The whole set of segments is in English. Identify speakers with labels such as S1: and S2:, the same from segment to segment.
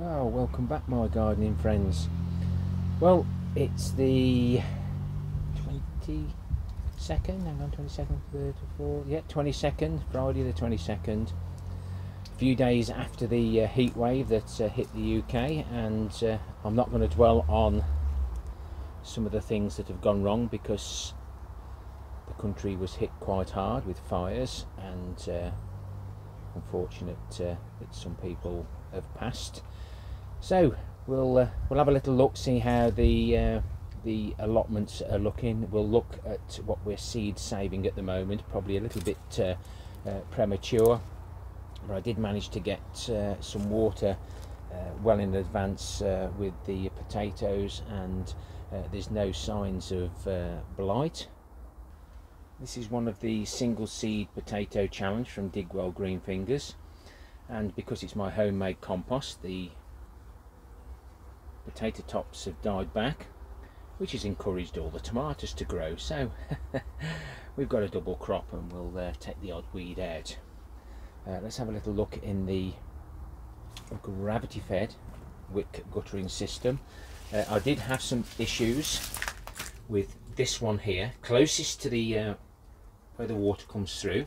S1: Oh, welcome back my gardening friends. Well, it's the 22nd, hang on, 22nd, 3rd, 4th, yeah, 22nd, Friday the 22nd. A few days after the heat wave that hit the UK, and I'm not going to dwell on some of the things that have gone wrong because the country was hit quite hard with fires, and unfortunate that some people have passed. So we'll have a little look, see how the allotments are looking. We'll look at what we're seed saving at the moment, probably a little bit premature, but I did manage to get some water well in advance with the potatoes, and there's no signs of blight. This is one of the single seed potato challenge from Digwell Green Fingers, and because it's my homemade compost, the potato tops have died back, which has encouraged all the tomatoes to grow. So we've got a double crop, and we'll take the odd weed out. Let's have a little look in the gravity fed wick guttering system. I did have some issues with this one here, closest to the where the water comes through.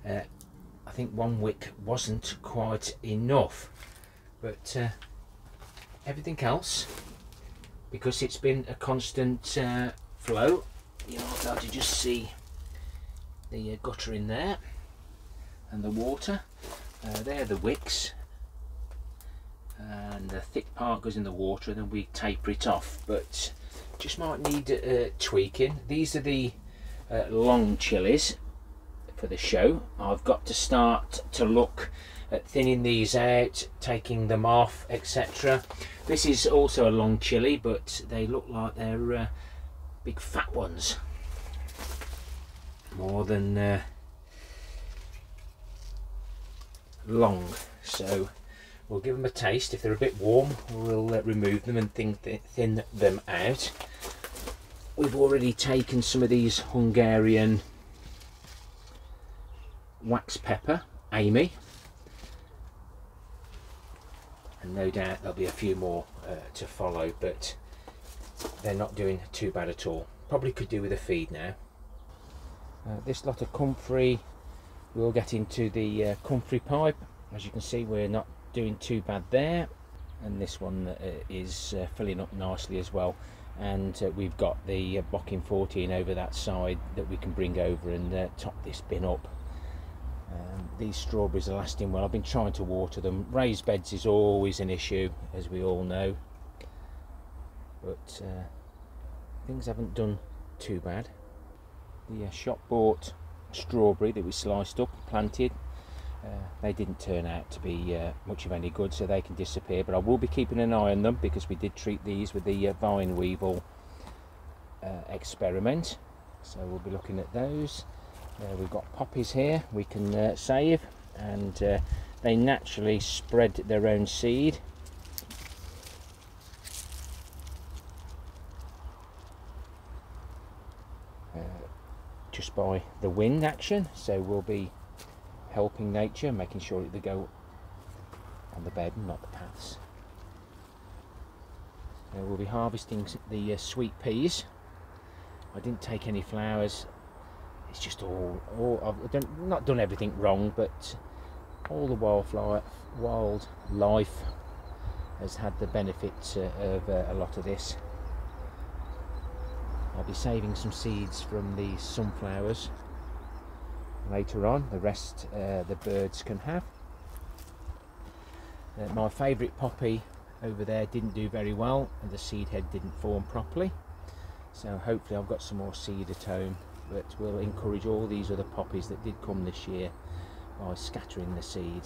S1: I think one wick wasn't quite enough, but everything else, because it's been a constant flow, you might be able to just see the gutter in there and the water. There are the wicks, and the thick part goes in the water and then we taper it off, but just might need tweaking. These are the long chilies for the show. I've got to start to look at thinning these out, taking them off, etc. This is also a long chili, but they look like they're big fat ones, more than long. So we'll give them a taste. If they're a bit warm, we'll remove them and thin them out. We've already taken some of these Hungarian wax pepper, Amy, and no doubt there'll be a few more to follow, but they're not doing too bad at all. Probably could do with a feed now. This lot of Comfrey, we'll get into the Comfrey pipe. As you can see, we're not doing too bad there, and this one is filling up nicely as well. And we've got the Bocking 14 over that side that we can bring over and top this bin up. These strawberries are lasting well. I've been trying to water them. Raised beds is always an issue, as we all know, but things haven't done too bad. The shop bought strawberry that we sliced up, planted, they didn't turn out to be much of any good, so they can disappear, but I will be keeping an eye on them because we did treat these with the vine weevil experiment, so we'll be looking at those. We've got poppies here we can save, and they naturally spread their own seed. Just by the wind action, so we'll be helping nature, making sure that they go on the bed and not the paths. We'll be harvesting the sweet peas. I didn't take any flowers. It's just I've not done everything wrong, but all the wildlife has had the benefit of a lot of this. I'll be saving some seeds from the sunflowers later on. The rest the birds can have. My favourite poppy over there didn't do very well, and the seed head didn't form properly, so hopefully I've got some more seed at home. But we'll encourage all these other poppies that did come this year by scattering the seed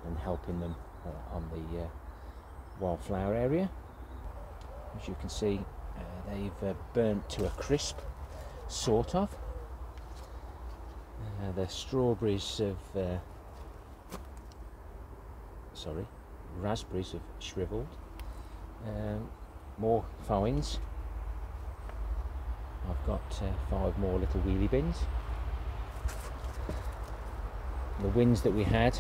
S1: and helping them on the wildflower area. As you can see, they've burnt to a crisp, sort of. The strawberries have raspberries have shriveled. More vines. I've got 5 more little wheelie bins. The winds that we had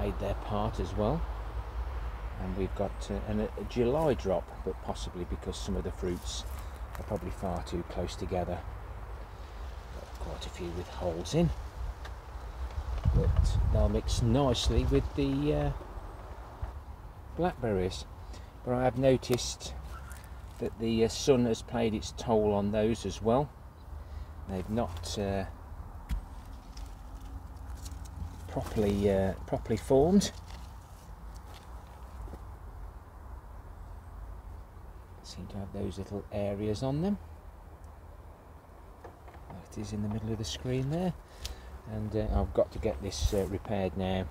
S1: played their part as well. And we've got a July drop, but possibly because some of the fruits are probably far too close together. Got quite a few with holes in, but they'll mix nicely with the blackberries. But I have noticed that the sun has played its toll on those as well. They've not properly formed. Seem to have those little areas on them. It is in the middle of the screen there, and I've got to get this repaired now.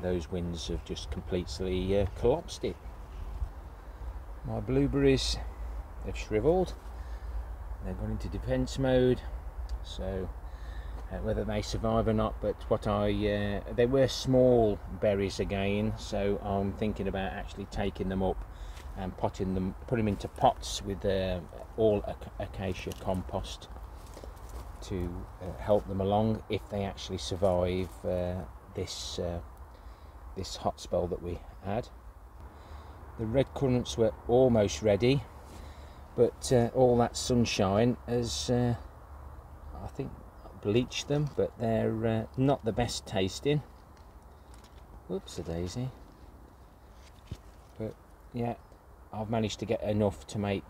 S1: Those winds have just completely collapsed it. My blueberries have shriveled. They've gone into defence mode, so whether they survive or not, but they were small berries again, so I'm thinking about actually taking them up and putting them into pots with all acacia compost to help them along if they actually survive this hot spell that we had. The red currants were almost ready, but all that sunshine has I think bleached them, but they're not the best tasting. Whoops-a-daisy. But yeah, I've managed to get enough to make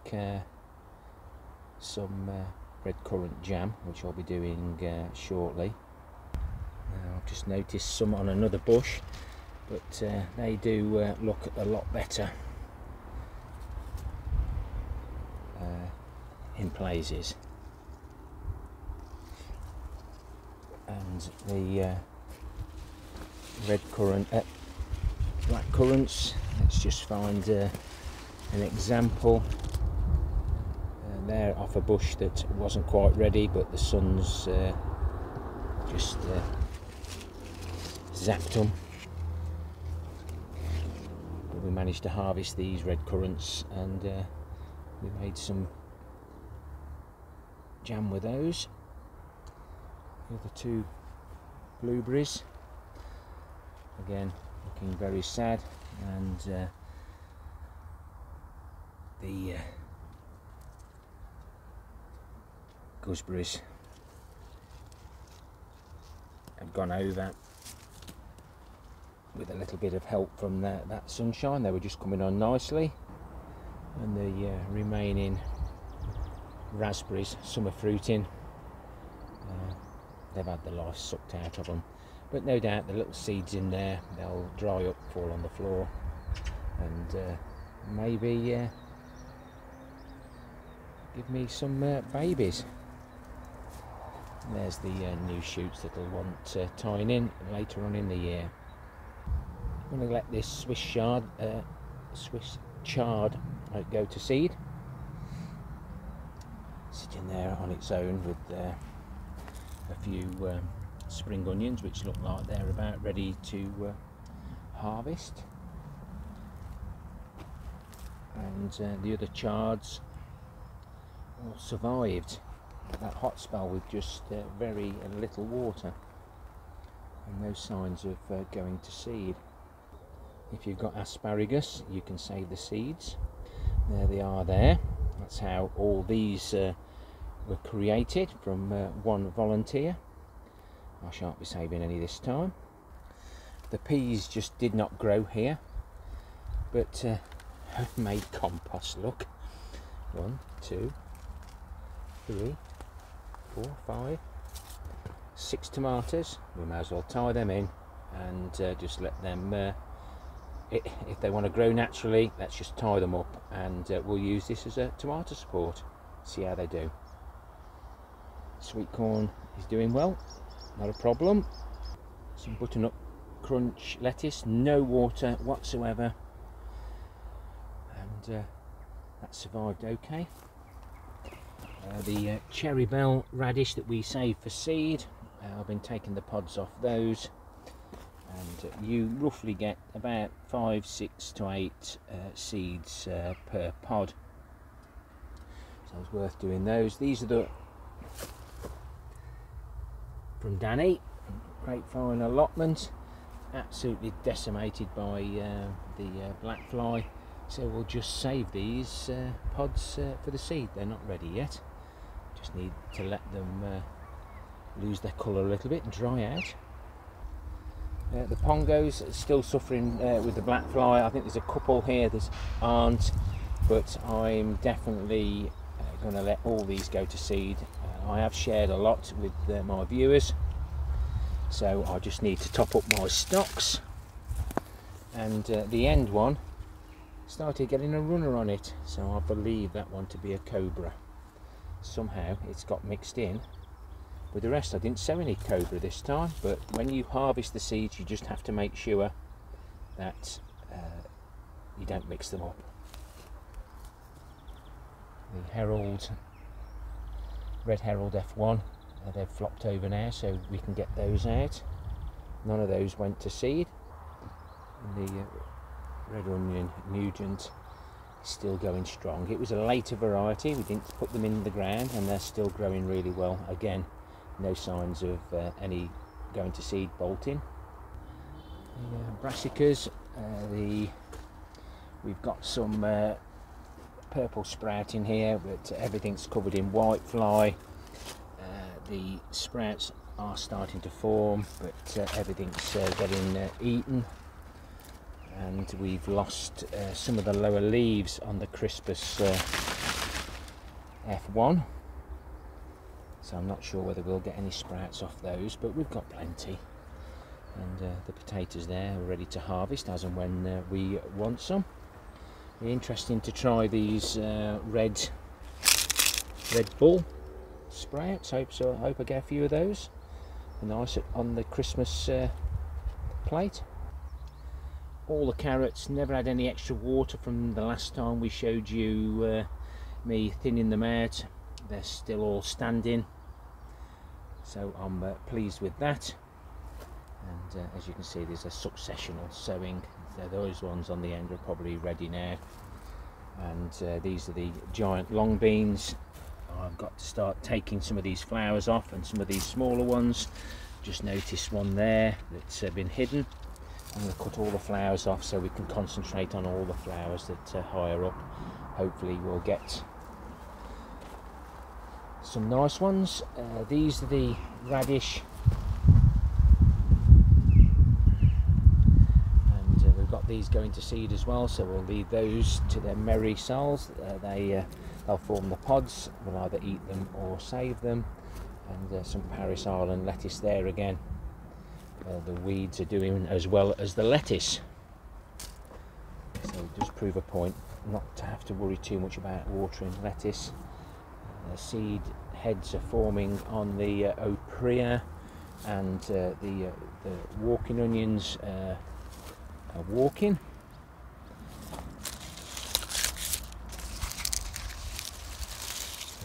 S1: some red currant jam, which I'll be doing shortly. I've just noticed some on another bush, but they do look a lot better in places. And the red currant, black currants, let's just find an example. They're off a bush that wasn't quite ready, but the sun's just zapped them. But we managed to harvest these red currants, and we made some jam with those. The other two blueberries, again looking very sad, and the gooseberries have gone over with a little bit of help from that sunshine. They were just coming on nicely, and the remaining raspberries, summer fruiting, they've had the life sucked out of them, but no doubt the little seeds in there, they'll dry up, fall on the floor, and maybe give me some babies. And there's the new shoots that will want tying in later on in the year. I'm going to let this Swiss chard go to seed, sitting there on its own with a few spring onions, which look like they're about ready to harvest, and the other chards all survived that hot spell with just very little water, and no signs of going to seed. If you've got asparagus, you can save the seeds. There they are there. That's how all these were created, from one volunteer. I shan't be saving any this time. The peas just did not grow here, but I've made compost. Look, 1, 2, 3, 4, 5, 6 tomatoes. We may as well tie them in and just let them, if they want to grow naturally, let's just tie them up, and we'll use this as a tomato support. See how they do. Sweet corn is doing well, not a problem. Some butternut crunch lettuce, no water whatsoever, and that survived okay. The cherry bell radish that we saved for seed, I've been taking the pods off those, and you roughly get about 5, 6 to 8 seeds per pod, so it's worth doing those. These are the from Danny, Grapevine Allotment, absolutely decimated by the black fly, so we'll just save these pods for the seed. They're not ready yet, just need to let them lose their colour a little bit and dry out. The pongos are still suffering with the black fly. I think there's a couple here that aren't, but I'm definitely going to let all these go to seed. I have shared a lot with my viewers, so I just need to top up my stocks. And the end one started getting a runner on it, so I believe that one to be a cobra. Somehow it's got mixed in with the rest. I didn't sow any cobra this time, but when you harvest the seeds you just have to make sure that you don't mix them up. The Herald, Red Herald F1, they've flopped over now, so we can get those out. None of those went to seed. And the Red Onion Nugent is still going strong. It was a later variety, we didn't put them in the ground, and they're still growing really well. Again, no signs of any going to seed bolting. The Brassicas, we've got some purple sprout in here, but everything's covered in white fly. The sprouts are starting to form, but everything's getting eaten, and we've lost some of the lower leaves on the Crispus F1, so I'm not sure whether we'll get any sprouts off those, but we've got plenty. And the potatoes there are ready to harvest as and when we want some. Be interesting to try these red bull sprouts. Hope I get a few of those. Nice on the Christmas plate. All the carrots, never had any extra water from the last time we showed you me thinning them out. They're still all standing, so I'm pleased with that. And as you can see, there's a successional sowing. So those ones on the end are probably ready now. And these are the giant long beans. I've got to start taking some of these flowers off and some of these smaller ones. Just noticed one there that's been hidden. I'm going to cut all the flowers off so we can concentrate on all the flowers that are higher up. Hopefully we'll get some nice ones. These are the radish, and we've got these going to seed as well, so we'll leave those to their merry selves. They'll form the pods. We'll either eat them or save them. And some Parasol and lettuce there again. The weeds are doing as well as the lettuce, so just prove a point not to have to worry too much about watering lettuce. Seed heads are forming on the Oprea, and the walking onions are walking.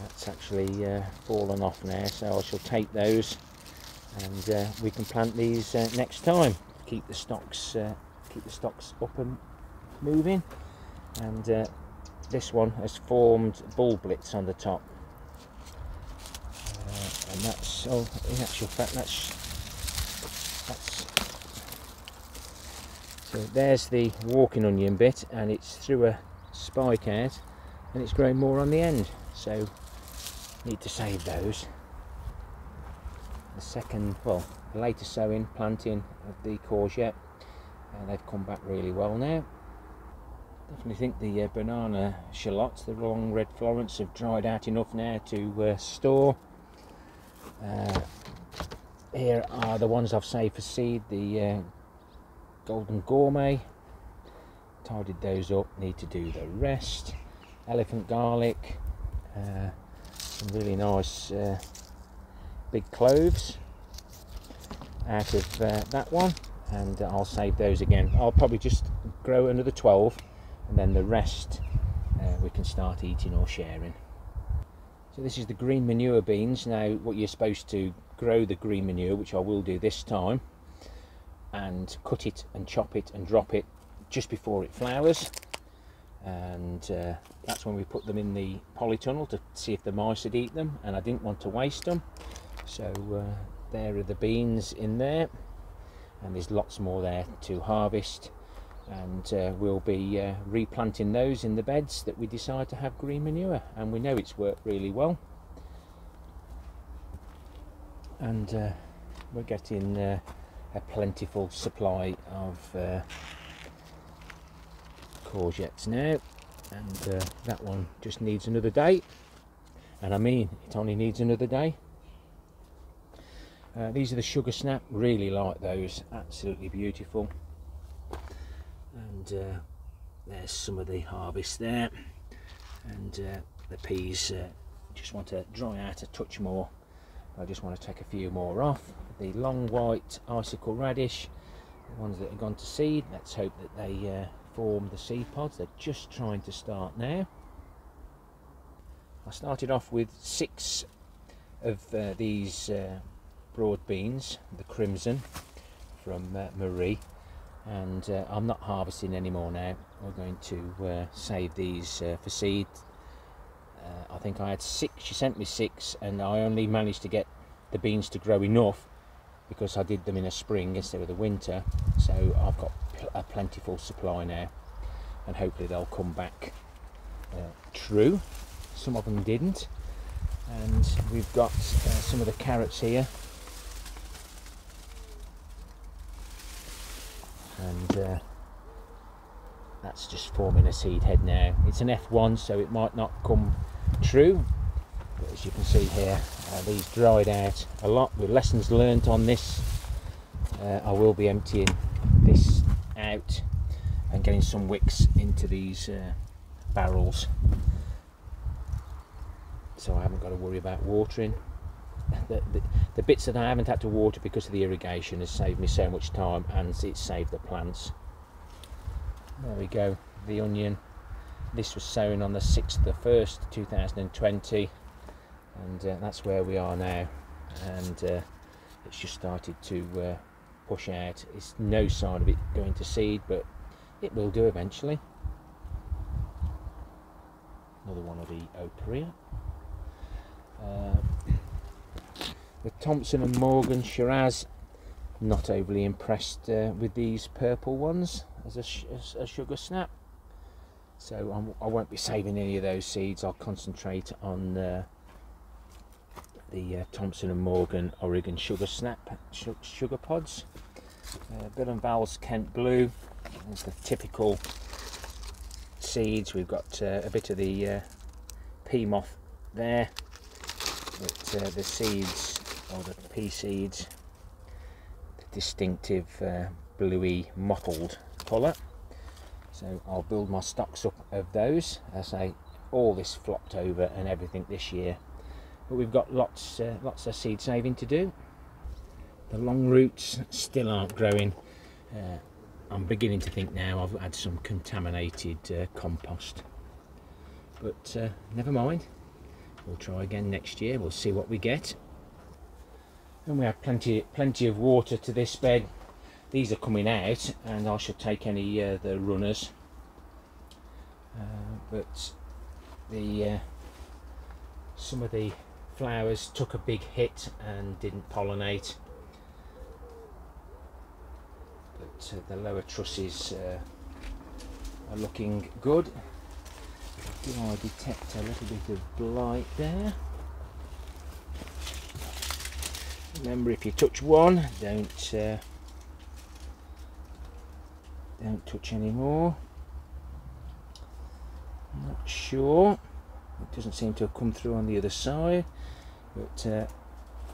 S1: That's actually fallen off now, so I shall take those, and we can plant these next time. Keep the stocks up and moving. And this one has formed bull blitz on the top, and that's, oh, in actual fact, that's so there's the walking onion bit, and it's through a spike out, and it's growing more on the end, so need to save those. The second, well, the later sowing, planting of the courgette, they've come back really well now. Definitely think the banana shallots, the long red Florence, have dried out enough now to store. Here are the ones I've saved for seed, the Golden Gourmet. Tidied those up, need to do the rest. Elephant garlic, some really nice big cloves out of that one, and I'll save those again. I'll probably just grow another 12, and then the rest we can start eating or sharing. So this is the green manure beans. Now what you're supposed to grow the green manure, which I will do this time, and cut it and chop it and drop it just before it flowers, and that's when we put them in the polytunnel to see if the mice would eat them, and I didn't want to waste them, so there are the beans in there. and there's lots more there to harvest, and we'll be replanting those in the beds that we decide to have green manure, and we know it's worked really well. And we're getting a plentiful supply of courgettes now, and that one just needs another day, and I mean it only needs another day. These are the sugar snap, really like those, absolutely beautiful. And there's some of the harvest there, and the peas just want to dry out a touch more. I just want to take a few more off. The long white icicle radish, the ones that have gone to seed, let's hope that they form the seed pods. They're just trying to start now. I started off with 6 of these broad beans, the crimson from Marie, and I'm not harvesting anymore now. We're going to save these for seed. I think I had 6, she sent me 6, and I only managed to get the beans to grow enough because I did them in a spring instead of the winter, so I've got a plentiful supply now, and hopefully they'll come back true. Some of them didn't. And we've got some of the carrots here, and that's just forming a seed head now. It's an F1, so it might not come true, but as you can see here, these dried out a lot. With lessons learnt on this, I will be emptying this out and getting some wicks into these barrels, so I haven't got to worry about watering. The bits that I haven't had to water because of the irrigation has saved me so much time, and it's saved the plants. There we go, the onion. This was sown on the 6th of the 1st 2020, and that's where we are now, and it's just started to push out. It's no sign of it going to seed, but it will do eventually. Another one of the Opria. The Thompson & Morgan Shiraz, not overly impressed with these purple ones as a sugar snap, so I won't be saving any of those seeds. I'll concentrate on the Thompson & Morgan Oregon sugar snap sugar pods. Bill and Val's Kent Blue, there's the typical seeds. We've got a bit of the pea moth there, but the seeds, or the pea seeds, the distinctive bluey mottled colour. So I'll build my stocks up of those. As I say, all this flopped over and everything this year, but we've got lots of seed saving to do. The long roots still aren't growing. I'm beginning to think now I've had some contaminated compost, but never mind. We'll try again next year. We'll see what we get. And we have plenty of water to this bed. These are coming out, and I should take any the runners. But the some of the flowers took a big hit and didn't pollinate. But the lower trusses are looking good. Do I detect a little bit of blight there? Remember, if you touch one, don't touch any more. I'm not sure. It doesn't seem to have come through on the other side, but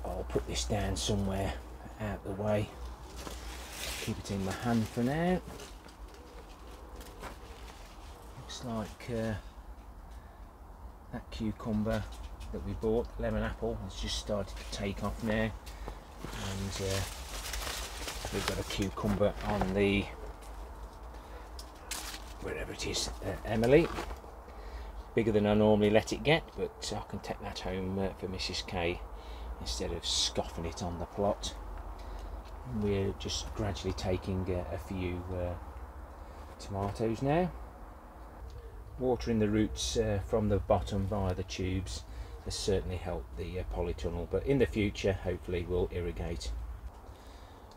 S1: I'll put this down somewhere out the way. Keep it in my hand for now. Looks like that cucumber that we bought, lemon apple, has just started to take off now, and we've got a cucumber on the, wherever it is, Emily. Bigger than I normally let it get, but I can take that home for Mrs. K instead of scoffing it on the plot. We're just gradually taking a few tomatoes now. Watering the roots from the bottom via the tubes has certainly helped the polytunnel, but in the future hopefully we'll irrigate.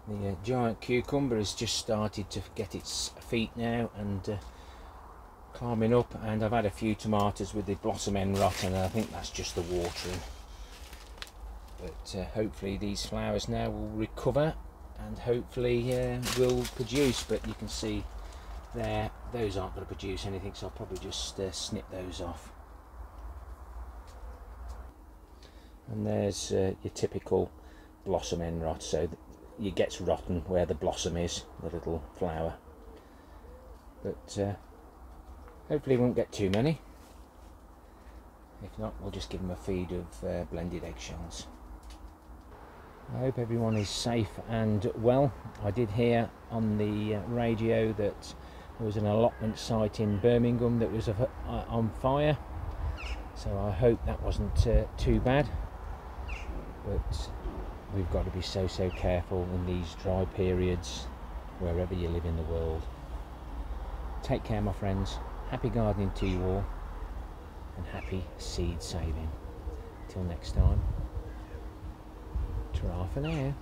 S1: The giant cucumber has just started to get its feet now and climbing up, and I've had a few tomatoes with the blossom end rot, and I think that's just the watering. But hopefully these flowers now will recover and hopefully will produce. But you can see there, those aren't going to produce anything, so I'll probably just snip those off. And there's your typical blossom end rot, so it gets rotten where the blossom is, the little flower. But hopefully we won't get too many. If not, we'll just give them a feed of blended eggshells. I hope everyone is safe and well. I did hear on the radio that there was an allotment site in Birmingham that was on fire, so I hope that wasn't too bad. But we've got to be so careful in these dry periods wherever you live in the world. Take care, my friends. Happy gardening to you all, and happy seed saving. Till next time, ta-ra for now.